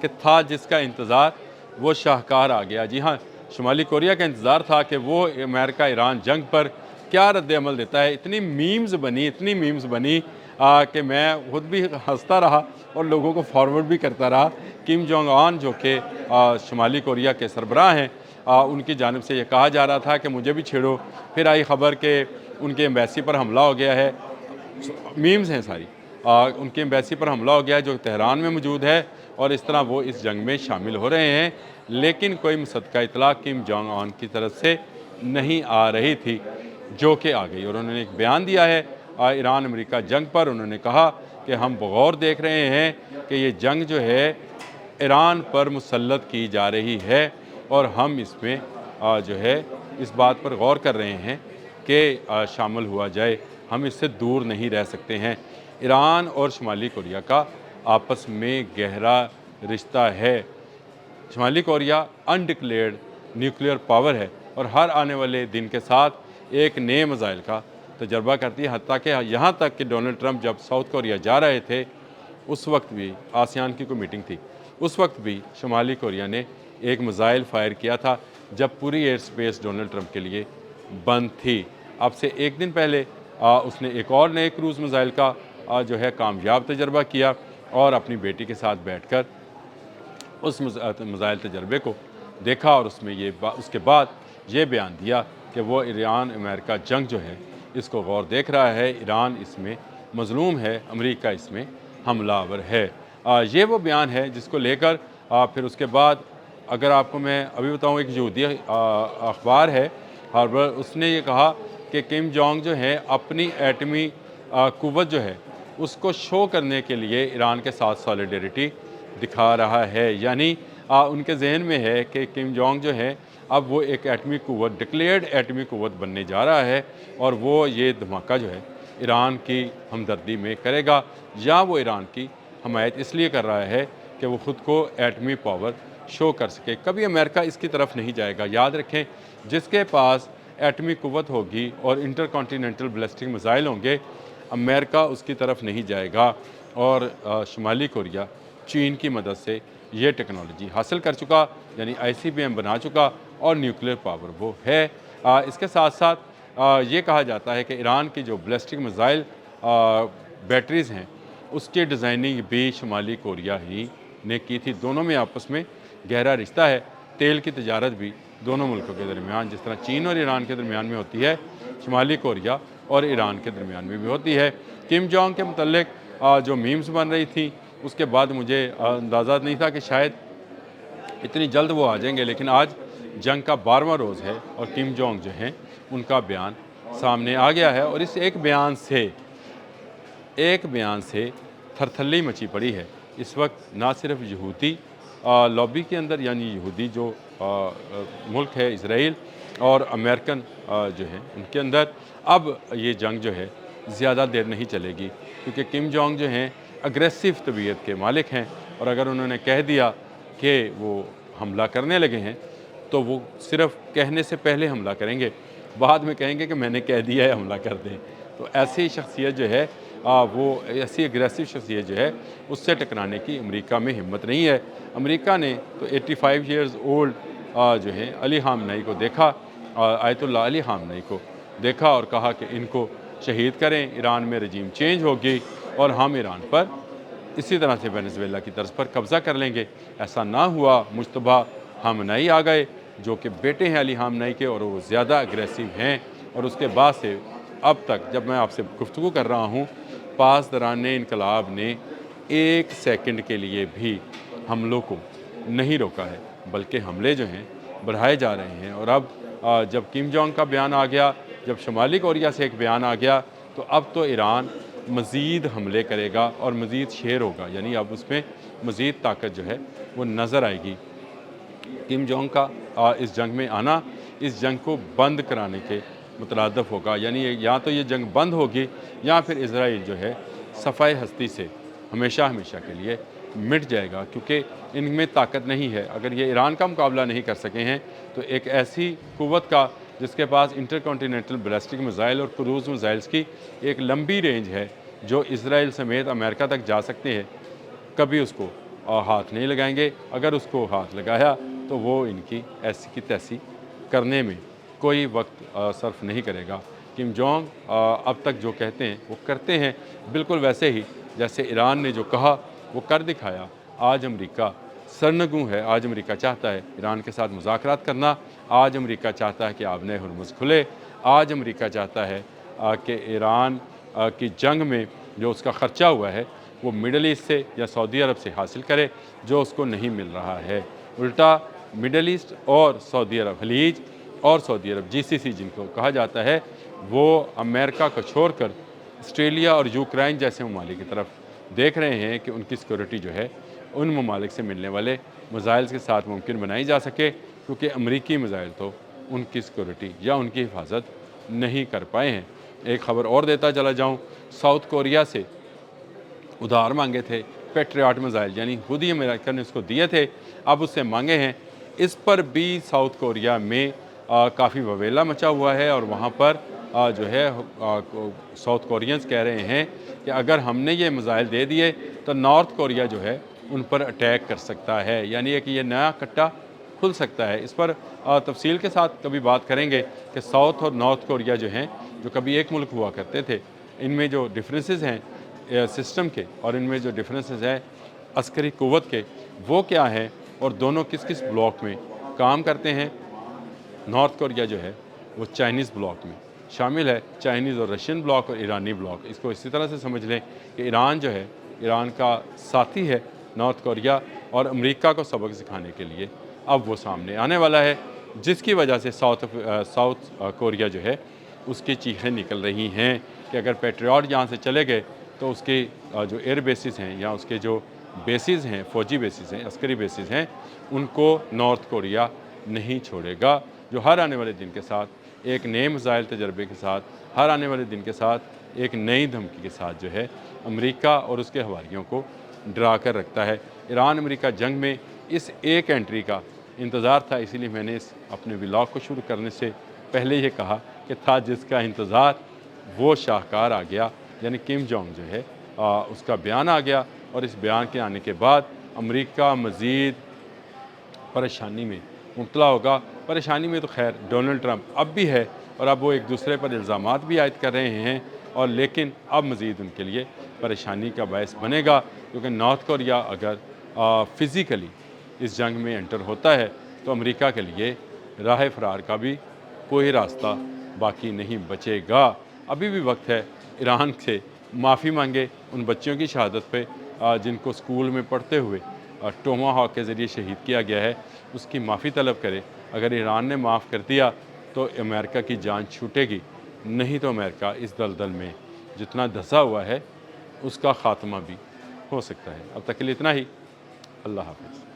کہ تھا جس کا انتظار وہ شاہکار آ گیا۔ جی ہاں، شمالی کوریا کا انتظار تھا کہ وہ امریکہ ایران جنگ پر کیا رد عمل دیتا ہے۔ اتنی میمز بنی کہ میں خود بھی ہنستا رہا اور لوگوں کو فارورڈ بھی کرتا رہا۔ کم جونگ آن جو کہ شمالی کوریا کے سربراہ ہیں، ان کی جانب سے یہ کہا جا رہا تھا کہ مجھے بھی چھیڑو۔ پھر آئی خبر کہ ان کے ایمبیسی پر حملہ ہو گیا ہے، میمز ہیں ساری، ان کی ایمبیسی پر حملہ ہو گیا ہے جو تہران میں موجود ہے، اور اس طرح وہ اس جنگ میں شامل ہو رہے ہیں، لیکن کوئی مصدقہ اطلاع کم جونگ آن کی طرف سے نہیں آ رہی تھی، جو کہ آ گئی۔ اور انہوں نے ایک بیان دیا ہے ایران امریکہ جنگ پر۔ انہوں نے کہا کہ ہم بغور دیکھ رہے ہیں کہ یہ جنگ جو ہے ایران پر مسلط کی جا رہی ہے، اور ہم اس میں جو ہے اس بات پر غور کر رہے ہیں کہ شامل ہوا جائے، ہم اس سے دور نہیں رہ سکتے ہیں۔ ایران اور شمالی کوریا کا آپس میں گہرا رشتہ ہے۔ شمالی کوریا انڈکلیئرڈ نیوکلیئر پاور ہے، اور ہر آنے والے دن کے ساتھ ایک نئے میزائل کا تجربہ کرتی ہے، حتیٰ کہ یہاں تک کہ ڈونلڈ ٹرمپ جب ساؤتھ کوریا جا رہے تھے، اس وقت بھی آسیان کی کوئی میٹنگ تھی، اس وقت بھی شمالی کوریا نے ایک میزائل فائر کیا تھا جب پوری ایئر سپیس ڈونلڈ ٹرمپ کے لیے بند تھی۔ اب سے ایک دن پہلے اس نے ایک اور نئے کروز میزائل کا جو ہے کامیاب تجربہ کیا، اور اپنی بیٹی کے ساتھ بیٹھ کر اس میزائل تجربے کو دیکھا، اور اس کے بعد یہ بیان دیا کہ وہ ایران امریکہ جنگ جو ہے اس کو غور دیکھ رہا ہے، ایران اس میں مظلوم ہے، امریکہ اس میں حملہ آور ہے۔ یہ وہ بیان ہے جس کو لے کر پھر اس کے بعد اگر آپ کو میں ابھی بتاؤں، ایک یہودی اخبار ہے ہاربر، اس نے یہ کہا کہ کم جونگ جو ہے اپنی ایٹمی قوت جو ہے اس کو شو کرنے کے لیے ایران کے ساتھ سالیڈیریٹی دکھا رہا ہے، یعنی ان کے ذہن میں ہے کہ کم جونگ جو ہے اب وہ ایک ایٹمی قوت، ڈکلیئرڈ ایٹمی قوت بننے جا رہا ہے، اور وہ یہ دھماکہ جو ہے ایران کی ہمدردی میں کرے گا، یا وہ ایران کی حمایت اس لیے کر رہا ہے کہ وہ خود کو ایٹمی پاور شو کر سکے۔ کبھی امریکہ اس کی طرف نہیں جائے گا۔ یاد رکھیں، جس کے پاس ایٹمی قوت ہوگی اور انٹر کانٹیننٹل بیلسٹک میزائل ہوں گے، امریکہ اس کی طرف نہیں جائے گا، اور شمالی کوریا چین کی مدد سے یہ ٹیکنالوجی حاصل کر چکا، یعنی ICBM بنا چکا، اور نیوکلیئر پاور وہ ہے۔ اس کے ساتھ ساتھ یہ کہا جاتا ہے کہ ایران کی جو بیلسٹک میزائل بیٹریز ہیں اس کی ڈیزائننگ بھی شمالی کوریا ہی نے کی تھی۔ دونوں میں آپس میں گہرا رشتہ ہے۔ تیل کی تجارت بھی دونوں ملکوں کے درمیان، جس طرح چین اور ایران کے درمیان میں ہوتی ہے، شمالی کوریا اور ایران کے درمیان میں بھی ہوتی ہے۔ کم جونگ کے متعلق جو میمز بن رہی تھیں، اس کے بعد مجھے اندازہ نہیں تھا کہ شاید اتنی جلد وہ آ جائیں گے، لیکن آج جنگ کا 12واں روز ہے، اور کم جونگ جو ہیں ان کا بیان سامنے آ گیا ہے، اور اس ایک بیان سے تھرتھلی مچی پڑی ہے اس وقت، نہ صرف یہودی لابی کے اندر، یعنی یہودی جو ملک ہے اسرائیل، اور امریکن جو ہیں ان کے اندر۔ اب یہ جنگ جو ہے زیادہ دیر نہیں چلے گی، کیونکہ کم جونگ جو ہیں اگریسو طبیعت کے مالک ہیں، اور اگر انہوں نے کہہ دیا کہ وہ حملہ کرنے لگے ہیں تو وہ صرف کہنے سے پہلے حملہ کریں گے، بعد میں کہیں گے کہ میں نے کہہ دیا ہے حملہ کر دیں۔ تو ایسی شخصیت جو ہے ایسی اگریسو شخصیت جو ہے اس سے ٹکرانے کی امریکہ میں ہمت نہیں ہے۔ امریکہ نے تو 85 ایئرز اولڈ جو ہیں علی خامنئی کو دیکھا، آیت اللہ علی خامنئی کو دیکھا، اور کہا کہ ان کو شہید کریں، ایران میں رجیم چینج ہوگی، اور ہم ایران پر اسی طرح سے وینزویلا کی طرز پر قبضہ کر لیں گے۔ ایسا نہ ہوا، مجتبیٰ خامنئی آ گئے جو کہ بیٹے ہیں علی خامنئی کے، اور وہ زیادہ اگریسو ہیں، اور اس کے بعد سے اب تک جب میں آپ سے گفتگو کر رہا ہوں، پاسداران انقلاب نے ایک سیکنڈ کے لیے بھی حملوں کو نہیں روکا ہے، بلکہ حملے جو ہیں بڑھائے جا رہے ہیں۔ اور اب جب کم جونگ کا بیان آ گیا، جب شمالی کوریا سے ایک بیان آ گیا، تو اب تو ایران مزید حملے کرے گا اور مزید شیر ہوگا، یعنی اب اس میں مزید طاقت جو ہے وہ نظر آئے گی۔ کم جونگ کا اس جنگ میں آنا اس جنگ کو بند کرانے کے مترادف ہوگا، یعنی یا تو یہ جنگ بند ہوگی، یا پھر اسرائیل جو ہے صفحہ ہستی سے ہمیشہ کے لیے مٹ جائے گا، کیونکہ ان میں طاقت نہیں ہے۔ اگر یہ ایران کا مقابلہ نہیں کر سکے ہیں تو ایک ایسی قوت کا جس کے پاس انٹر کانٹیننٹل بیلسٹک میزائل اور کروز میزائلز کی ایک لمبی رینج ہے، جو اسرائیل سمیت امریکہ تک جا سکتے ہیں، کبھی اس کو ہاتھ نہیں لگائیں گے. اگر اس کو ہاتھ لگایا تو وہ ان کی ایسی کی تیسی کرنے میں کوئی وقت صرف نہیں کرے گا. کم جونگ اب تک جو کہتے ہیں وہ کرتے ہیں، بالکل ویسے ہی جیسے ایران نے جو کہا وہ کر دکھایا. آج امریکہ سرنگوں ہے، آج امریکہ چاہتا ہے ایران کے ساتھ مذاکرات کرنا، آج امریکہ چاہتا ہے کہ آبِ ہرمز کھلے، آج امریکہ چاہتا ہے کہ ایران کی جنگ میں جو اس کا خرچہ ہوا ہے وہ مڈل ایسٹ سے یا سعودی عرب سے حاصل کرے، جو اس کو نہیں مل رہا ہے. الٹا مڈل ایسٹ اور سعودی عرب، خلیج اور سعودی عرب GCC جن کو کہا جاتا ہے، وہ امریکہ کو چھوڑ کر آسٹریلیا اور یوکرائن جیسے ممالک کی طرف دیکھ رہے ہیں کہ ان کی سیکورٹی جو ہے ان ممالک سے ملنے والے میزائل کے ساتھ ممکن بنائی جا سکے، کیونکہ امریکی میزائل تو ان کی سیکورٹی یا ان کی حفاظت نہیں کر پائے ہیں. ایک خبر اور دیتا چلا جاؤں، ساؤتھ کوریا سے ادھار مانگے تھے پیٹریاٹ میزائل، یعنی خود ہی امریکہ نے اس کو دیے تھے، اب اس سے مانگے ہیں. اس پر بھی ساؤتھ کوریا میں کافی وویلا مچا ہوا ہے، اور وہاں پر جو ہے ساؤتھ کورینز کہہ رہے ہیں کہ اگر ہم نے یہ میزائل دے دیے تو نارتھ کوریا جو ہے ان پر اٹیک کر سکتا ہے، یعنی ایک یہ نیا کٹا کھل سکتا ہے. اس پر تفصیل کے ساتھ کبھی بات کریں گے کہ ساؤتھ اور نارتھ کوریا جو ہیں، جو کبھی ایک ملک ہوا کرتے تھے، ان میں جو ڈفرینسز ہیں سسٹم کے، اور ان میں جو ڈفرینسز ہیں عسکری قوت کے، وہ کیا ہیں، اور دونوں کس کس بلاک میں کام کرتے ہیں. نارتھ کوریا جو ہے وہ چائنیز بلاک میں شامل ہے، چائنیز اور رشین بلاک اور ایرانی بلاک. اس کو اسی طرح سے سمجھ لیں کہ ایران جو ہے، ایران کا ساتھی ہے نارتھ کوریا، اور امریکہ کو سبق سکھانے کے لیے اب وہ سامنے آنے والا ہے، جس کی وجہ سے ساؤتھ کوریا جو ہے اس کی چیخیں نکل رہی ہیں کہ اگر پیٹریاٹ یہاں سے چلے گئے تو اس کے جو ایئر بیسز ہیں یا اس کے جو بیسز ہیں، فوجی بیسز ہیں، عسکری بیسز ہیں، ان کو نارتھ کوریا نہیں چھوڑے گا، جو ہر آنے والے دن کے ساتھ ایک نئے میزائل تجربے کے ساتھ، ہر آنے والے دن کے ساتھ ایک نئی دھمکی کے ساتھ جو ہے امریکہ اور اس کے حواریوں کو ڈرا کر رکھتا ہے. ایران امریکہ جنگ میں اس ایک انٹری کا انتظار تھا، اسی لیے میں نے اس اپنے ولاگ کو شروع کرنے سے پہلے یہ کہا کہ تھا جس کا انتظار وہ شاہکار آ گیا، یعنی کم جونگ جو ہے اس کا بیان آ گیا، اور اس بیان کے آنے کے بعد امریکہ مزید پریشانی میں مبتلا ہوگا. پریشانی میں تو خیر ڈونلڈ ٹرمپ اب بھی ہے، اور اب وہ ایک دوسرے پر الزامات بھی عائد کر رہے ہیں، اور لیکن اب مزید ان کے لیے پریشانی کا باعث بنے گا، کیونکہ نارتھ کوریا اگر فزیکلی اس جنگ میں انٹر ہوتا ہے تو امریکہ کے لیے راہ فرار کا بھی کوئی راستہ باقی نہیں بچے گا. ابھی بھی وقت ہے ایران سے معافی مانگے ان بچوں کی شہادت پہ جن کو اسکول میں پڑھتے ہوئے ٹوما ہاک کے ذریعے شہید کیا گیا ہے، اس کی معافی طلب کرے. اگر ایران نے معاف کر دیا تو امریکہ کی جان چھوٹے گی، نہیں تو امریکہ اس دلدل میں جتنا دھسا ہوا ہے اس کا خاتمہ بھی ہو سکتا ہے. اب تک کے لیے اتنا ہی. اللہ حافظ.